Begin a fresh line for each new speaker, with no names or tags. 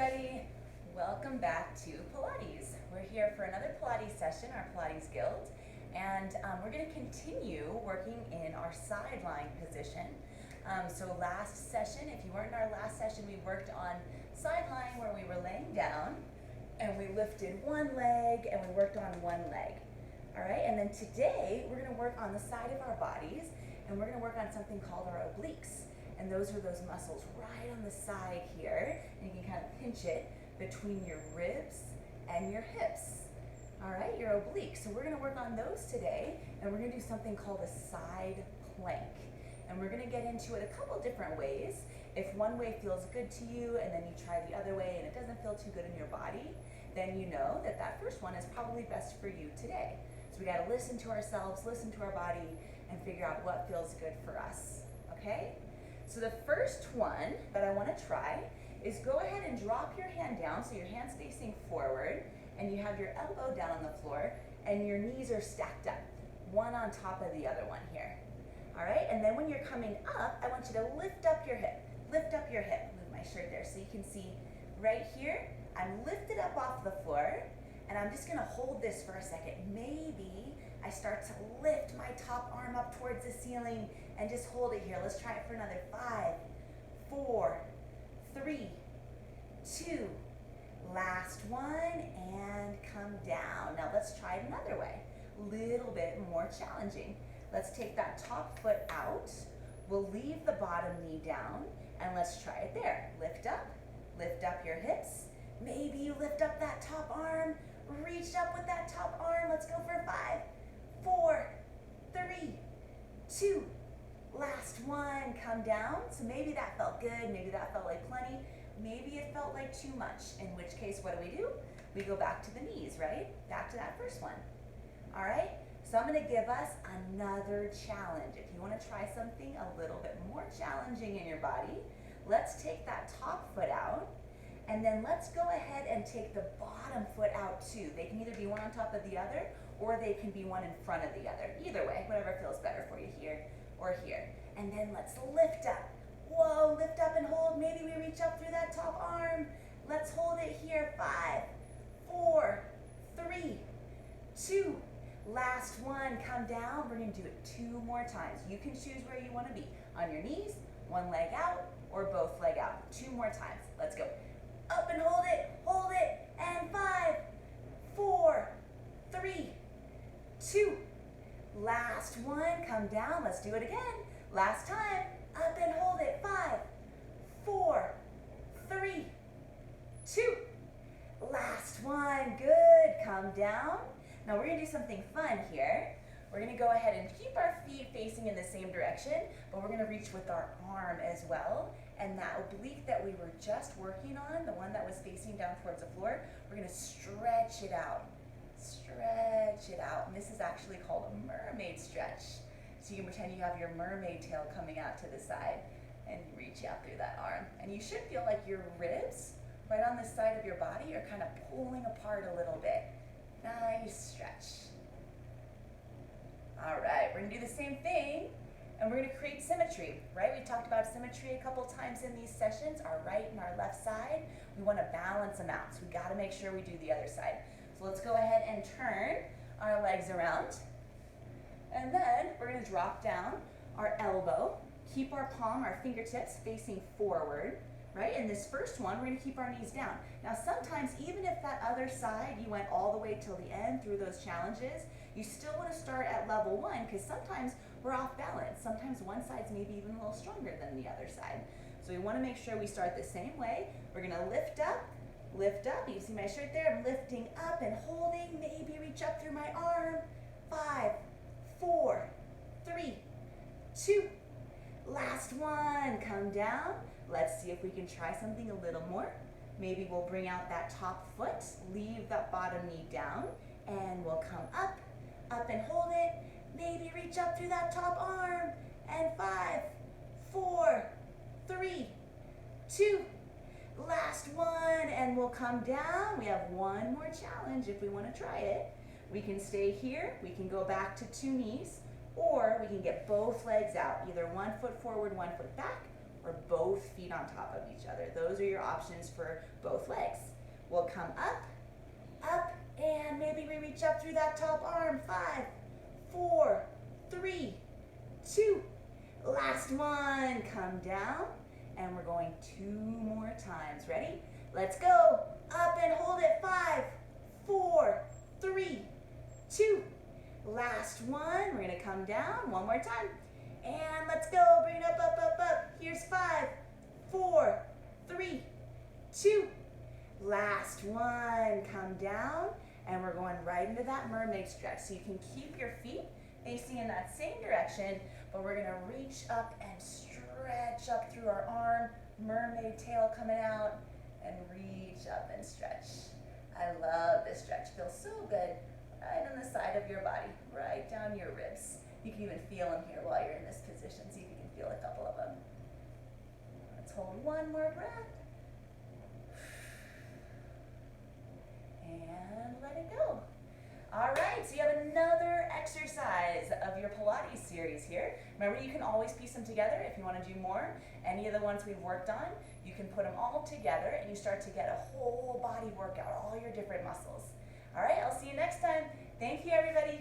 everybody. Welcome back to Pilates. We're here for another Pilates session, our Pilates Guild, and we're going to continue working in our sideline position. So last session, if you weren't in our last session, we worked on sideline where we were laying down and we lifted one leg and we worked on one leg. All right, and then today we're going to work on the side of our bodies and we're going to work on something called our obliques. And those are those muscles right on the side here. And you can kind of pinch it between your ribs and your hips. All right, your obliques. So we're going to work on those today. And we're going to do something called a side plank. And we're going to get into it a couple different ways. If one way feels good to you and then you try the other way and it doesn't feel too good in your body, then you know that that first one is probably best for you today. So we got to listen to ourselves, listen to our body, and figure out what feels good for us. Okay? So the first one that I want to try is go ahead and drop your hand down so your hand's facing forward and you have your elbow down on the floor and your knees are stacked up, one on top of the other one here. All right, and then when you're coming up, I want you to lift up your hip. Lift up your hip. Move my shirt there so you can see right here. I'm lifted up off the floor and I'm just going to hold this for a second. Maybe I start to lift my top arm up towards the ceiling and just hold it here. Let's try it for another 5, 4, 3, 2. Last one and come down. Now let's try it another way. Little bit more challenging. Let's take that top foot out. We'll leave the bottom knee down and let's try it there. Lift up your hips. Maybe you lift up that top arm. Reach up with that top arm. Let's go for 5, 4, 3, 2. Last one, come down. So maybe that felt good, maybe that felt like plenty, maybe it felt like too much, in which case what do? We go back to the knees, right? Back to that first one. All right, so I'm gonna give us another challenge. If you wanna try something a little bit more challenging in your body, let's take that top foot out, and then let's go ahead and take the bottom foot out too. They can either be one on top of the other, or they can be one in front of the other. Either way, whatever feels better for you here or here. And then let's lift up. Whoa, lift up and hold. Maybe we reach up through that top arm. Let's hold it here. 5, 4, 3, 2. Last one, come down. We're gonna do it 2 more times. You can choose where you wanna be. On your knees, one leg out, or both leg out. 2 more times. Let's go. Up and hold it, and 5, 4, 3, 2. Last one, come down. Let's do it again. Last time, up and hold it. 5, 4, 3, 2. Last one, good. Come down. Now we're gonna do something fun here. We're gonna go ahead and keep our feet facing in the same direction, but we're gonna reach with our arm as well. And that oblique that we were just working on, the one that was facing down towards the floor, we're gonna stretch it out. Stretch it out. And this is actually called a mermaid stretch. So you can pretend you have your mermaid tail coming out to the side and reach out through that arm. And you should feel like your ribs right on the side of your body are kind of pulling apart a little bit. Nice stretch. All right, we're gonna do the same thing and we're gonna create symmetry, right? We talked about symmetry a couple times in these sessions, our right and our left side. We wanna balance them out, so we gotta make sure we do the other side. So let's go ahead and turn our legs around. And then we're gonna drop down our elbow, keep our palm, our fingertips facing forward, right? In this first one, we're gonna keep our knees down. Now sometimes, even if that other side, you went all the way till the end through those challenges, you still wanna start at level 1, because sometimes we're off balance. Sometimes one side's maybe even a little stronger than the other side. So we wanna make sure we start the same way. We're gonna lift up. You see my shirt there? I'm lifting up and holding. Maybe reach up through my arm. 5, 4, 3, 2. Last one, come down. Let's see if we can try something a little more. Maybe we'll bring out that top foot, leave that bottom knee down, and we'll come up and hold it. Maybe reach up through that top arm, and 5, 4, 3, 2. Last one, and we'll come down. We have one more challenge if we want to try it. We can stay here, we can go back to 2 knees, or we can get both legs out, either 1 foot forward, 1 foot back, or both feet on top of each other. Those are your options for both legs. We'll come up, up, and maybe we reach up through that top arm. 5, 4, 3, 2. Last one. Come down, and we're going 2 more times. Ready? Let's go. Up and hold it. 5, 4, 3, 2. Last one. We're going to come down one more time. And let's go. Bring it up, up, up, up. Here's 5, 4, 3, 2. Last one. Come down. And we're going right into that mermaid stretch. So you can keep your feet facing in that same direction, but we're going to reach up and stretch up through our arm. Mermaid tail coming out. And reach up and stretch. I love this stretch. Feels so good. Right on the side of your body. Right down your ribs. You can even feel them here while you're in this position. See if you can feel a couple of them. Let's hold one more breath. And let it go. All right, so you have another exercise of your Pilates series here. Remember, you can always piece them together if you want to do more. Any of the ones we've worked on, you can put them all together and you start to get a whole body workout, all your different muscles. All right, I'll see you next time. Thank you, everybody.